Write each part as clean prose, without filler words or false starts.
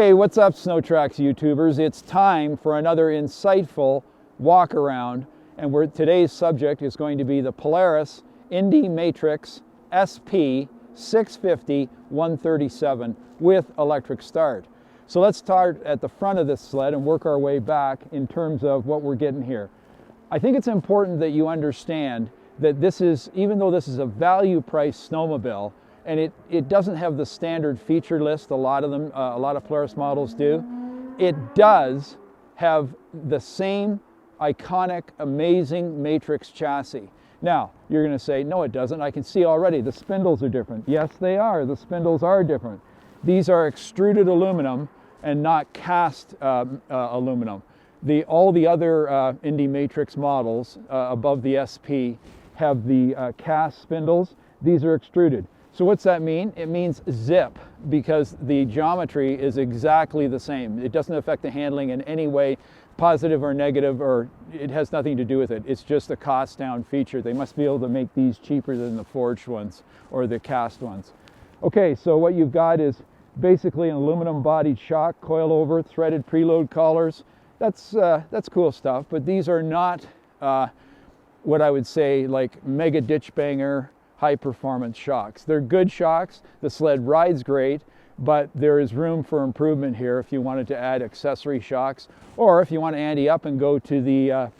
Hey, what's up, SnowTrax YouTubers? It's time for another insightful walk around, and today's subject is going to be the Polaris Indy MATRYX SP 650 137 with electric start. So let's start at the front of this sled and work our way back in terms of what we're getting here. I think it's important that you understand that this is, even though this is a value price snowmobile, and it doesn't have the standard feature list a lot of Polaris models do, it does have the same iconic, amazing MATRYX chassis. Now, you're going to say, no it doesn't. I can see already the spindles are different. Yes, they are. The spindles are different. These are extruded aluminum and not cast aluminum. All the other Indy MATRYX models above the SP have the cast spindles. These are extruded. So what's that mean? It means zip, because the geometry is exactly the same. It doesn't affect the handling in any way, positive or negative, or it has nothing to do with it. It's just a cost down feature. They must be able to make these cheaper than the forged ones or the cast ones. Okay, so what you've got is basically an aluminum bodied shock, coil over, threaded preload collars. That's cool stuff, but these are not what I would say like mega ditch banger high performance shocks. They're good shocks. The sled rides great, but there is room for improvement here if you wanted to add accessory shocks, or if you want to ante up and go to the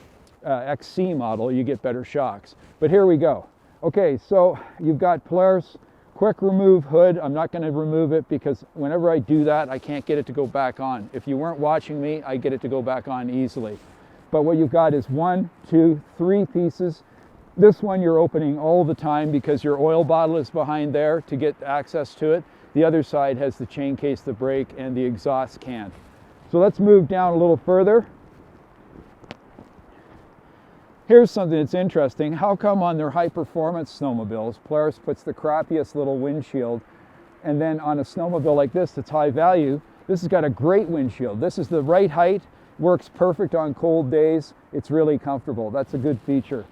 XC model, you get better shocks. But here we go. Okay, so you've got Polaris quick remove hood. I'm not going to remove it because whenever I do that, I can't get it to go back on. If you weren't watching me, I get it to go back on easily. But what you've got is 1, 2, 3 pieces. This one you're opening all the time because your oil bottle is behind there to get access to it. The other side has the chain case, the brake, and the exhaust can. So let's move down a little further. Here's something that's interesting. How come on their high performance snowmobiles, Polaris puts the crappiest little windshield, and then on a snowmobile like this that's high value, this has got a great windshield. This is the right height, works perfect on cold days. It's really comfortable. That's a good feature.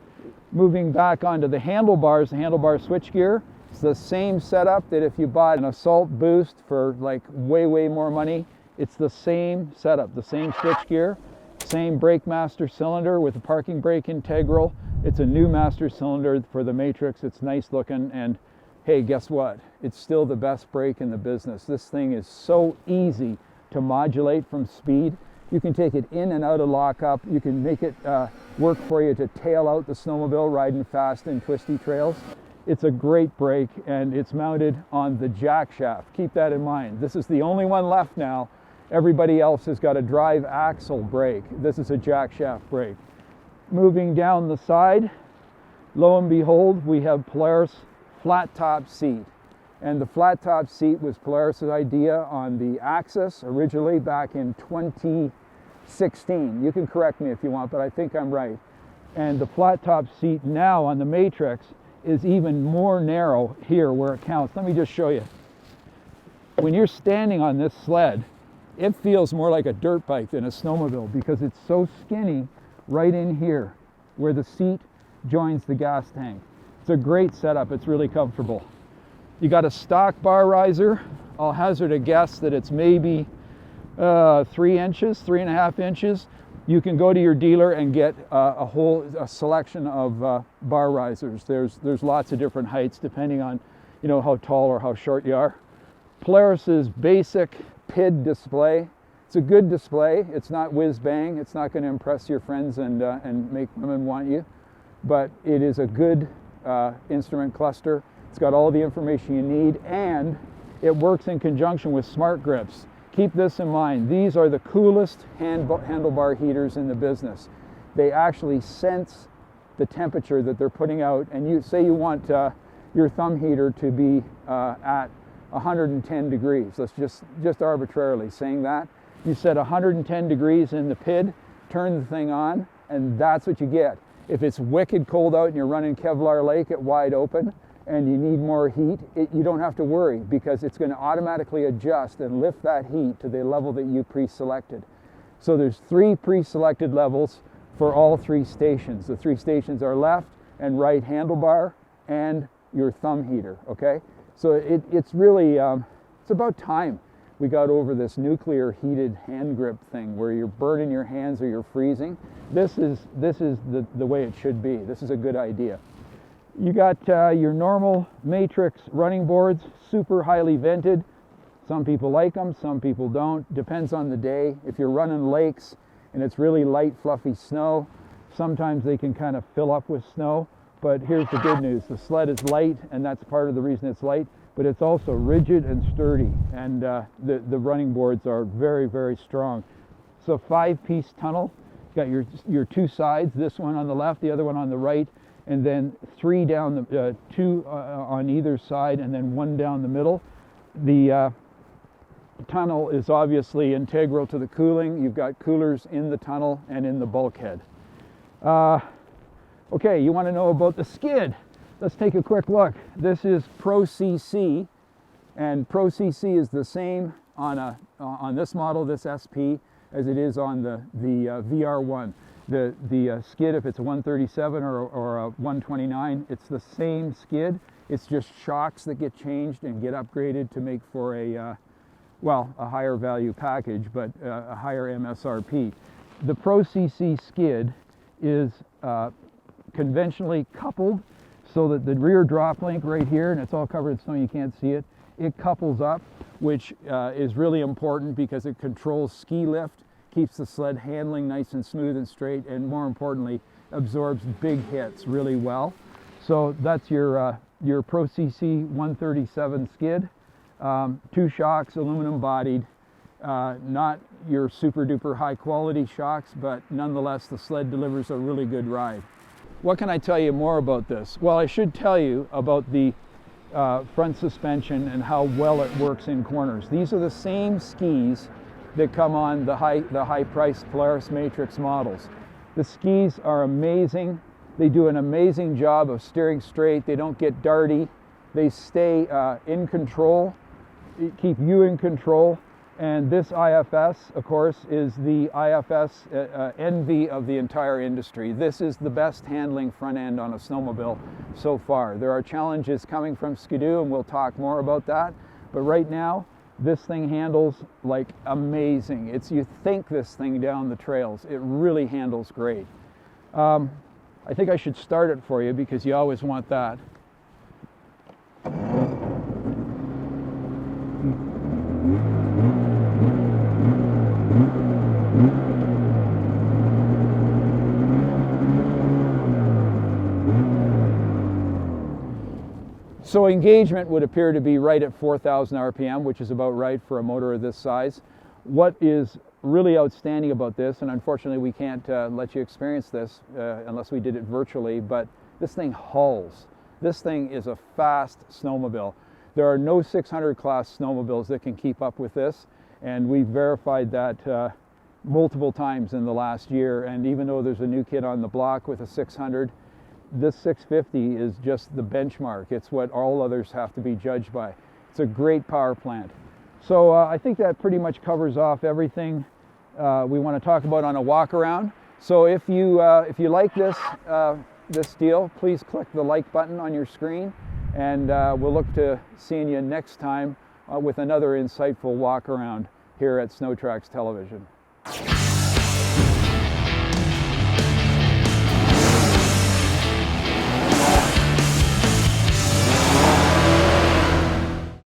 Moving back onto the handlebar switchgear, it's the same setup that if you bought an Assault Boost for like way more money. It's the same setup, the same switchgear, same brake master cylinder with a parking brake integral. It's a new master cylinder for the MATRYX. It's nice looking, and hey, guess what? It's still the best brake in the business. This thing is so easy to modulate from speed. You can take it in and out of lockup. You can make it work for you to tail out the snowmobile riding fast in twisty trails. It's a great brake, and it's mounted on the jack shaft. Keep that in mind. This is the only one left now. Everybody else has got a drive axle brake. This is a jack shaft brake. Moving down the side, lo and behold, we have Polaris flat top seat. And the flat top seat was Polaris's idea on the Axis originally back in 2016. You can correct me if you want, but I think I'm right. And the flat top seat now on the MATRYX is even more narrow here where it counts. Let me just show you. When you're standing on this sled, it feels more like a dirt bike than a snowmobile because it's so skinny right in here where the seat joins the gas tank. It's a great setup. It's really comfortable. You got a stock bar riser. I'll hazard a guess that it's maybe 3 inches, 3.5 inches. You can go to your dealer and get a selection of bar risers. There's lots of different heights depending on how tall or how short you are. Polaris's basic PID display. It's a good display. It's not whiz bang. It's not going to impress your friends and make women want you, but it is a good instrument cluster. It's got all the information you need, and it works in conjunction with smart grips. Keep this in mind. These are the coolest handlebar heaters in the business. They actually sense the temperature that they're putting out, and you say you want your thumb heater to be at 110 degrees. Let's just arbitrarily saying that. You set 110 degrees in the PID, turn the thing on, and that's what you get. If it's wicked cold out and you're running Kevlar Lake at wide open, and you need more heat, you don't have to worry because it's going to automatically adjust and lift that heat to the level that you pre-selected. So there's 3 pre-selected levels for all 3 stations. The 3 stations are left and right handlebar and your thumb heater, okay? So it's really, it's about time we got over this nuclear heated hand grip thing where you're burning your hands or you're freezing. This is the way it should be. This is a good idea. You got your normal MATRYX running boards, super highly vented. Some people like them, some people don't. Depends on the day. If you're running lakes and it's really light, fluffy snow, sometimes they can kind of fill up with snow. But here's the good news. The sled is light, and that's part of the reason it's light, but it's also rigid and sturdy. And the running boards are very, very strong. It's a 5-piece tunnel. You got your two sides, this one on the left, the other one on the right, and then 3 down the, 2 on either side, and then 1 down the middle. The tunnel is obviously integral to the cooling. You've got coolers in the tunnel and in the bulkhead. Okay, you want to know about the skid. Let's take a quick look. This is Pro CC, and Pro CC is the same on this model, this SP, as it is on the VR1. The skid, if it's a 137 or a 129, it's the same skid. It's just shocks that get changed and get upgraded to make for a higher value package, but a higher MSRP. The Pro CC skid is conventionally coupled so that the rear drop link right here, and it's all covered in snow, you can't see it, it couples up, which is really important because it controls ski lift, keeps the sled handling nice and smooth and straight, and more importantly, absorbs big hits really well. So that's your Pro CC 137 skid. 2 shocks, aluminum bodied, not your super duper high quality shocks, but nonetheless the sled delivers a really good ride. What can I tell you more about this? Well, I should tell you about the front suspension and how well it works in corners. These are the same skis that come on the high priced Polaris MATRYX models. The skis are amazing. They do an amazing job of steering straight. They don't get darty. They stay in control, keep you in control. And this IFS, of course, is the IFS envy of the entire industry. This is the best handling front end on a snowmobile so far. There are challenges coming from Skidoo, and we'll talk more about that. But right now, this thing handles like amazing. You think this thing down the trails. It really handles great. I think I should start it for you because you always want that. So engagement would appear to be right at 4,000 RPM, which is about right for a motor of this size. What is really outstanding about this, and unfortunately we can't let you experience this unless we did it virtually, but this thing hauls. This thing is a fast snowmobile. There are no 600 class snowmobiles that can keep up with this, and we've verified that multiple times in the last year. And even though there's a new kid on the block with a 600, this 650 is just the benchmark. It's what all others have to be judged by. It's a great power plant. So I think that pretty much covers off everything we want to talk about on a walk around. So if you like this deal, please click the like button on your screen, and we'll look to seeing you next time with another insightful walk around here at SnowTrax Television.